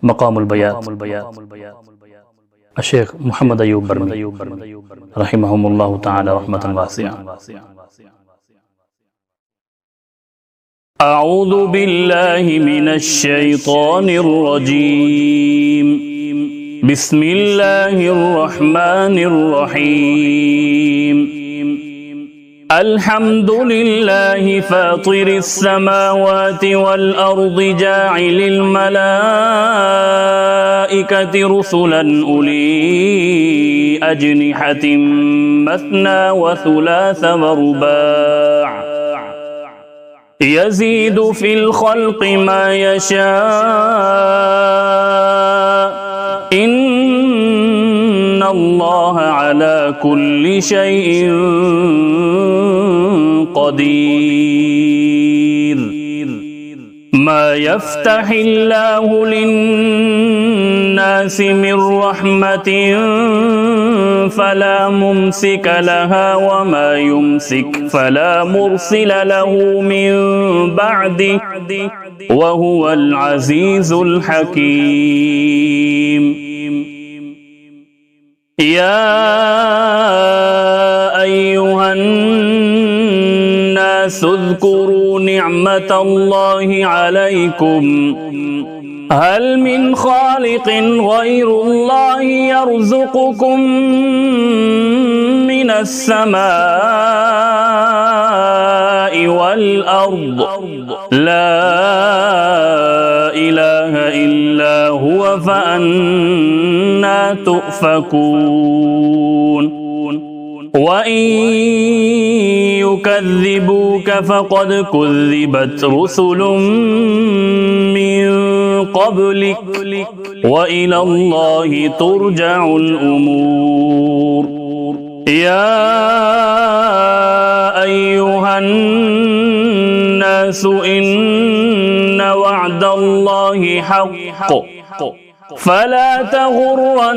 مقام البيات الشيخ محمد أيوب برمي رحمهم الله تعالى رحمة واسعة. أعوذ بالله من الشيطان الرجيم. بسم الله الرحمن الرحيم. الحمد لله فاطر السماوات والأرض جاعل الملائكة رسلا أولي أجنحة مثنى وثلاث ورباع يزيد في الخلق ما يشاء إن الله على كل شيء قدير. ما يفتح الله للناس من رحمة فلا ممسك لها وما يمسك فلا مرسل له من بعده وهو العزيز الحكيم. يا أيها الناس اذكروا نعمة الله عليكم هل من خالق غير الله يرزقكم من السماء والأرض لا إله إلا هو فأنى تؤفكون. وإن يكذبوك فقد كذبت رسل من قبلك وإلى الله ترجع الأمور. يا أيها الناس إن وعد الله حق فلا تغرنكم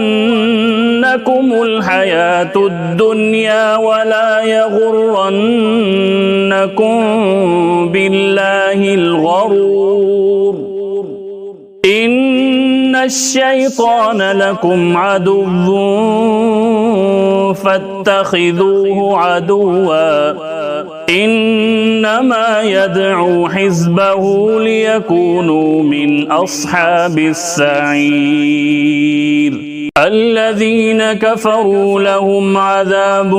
الحياة الدنيا ولا يغرنكم بالله الغرور. إن الشيطان لكم عدو فاتخذوه عدوا إنما يدعو حزبه ليكونوا من أصحاب السعير. الذين كفروا لهم عذاب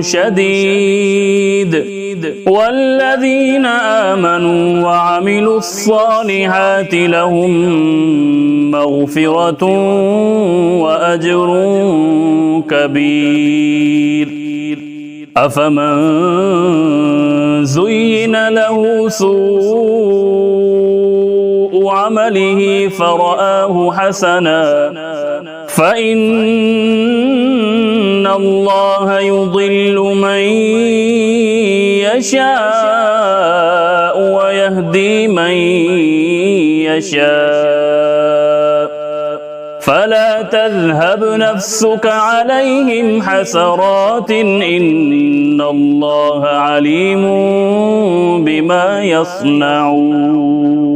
شديد والذين آمنوا وعملوا الصالحات لهم مغفرة وأجر كبير. أفمن زين له سوء عمله فرآه حسنا فإن الله يضل من يشاء ويهدي من يشاء فلا تذهب نفسك عليهم حسرات إن الله عليم بما يصنعون.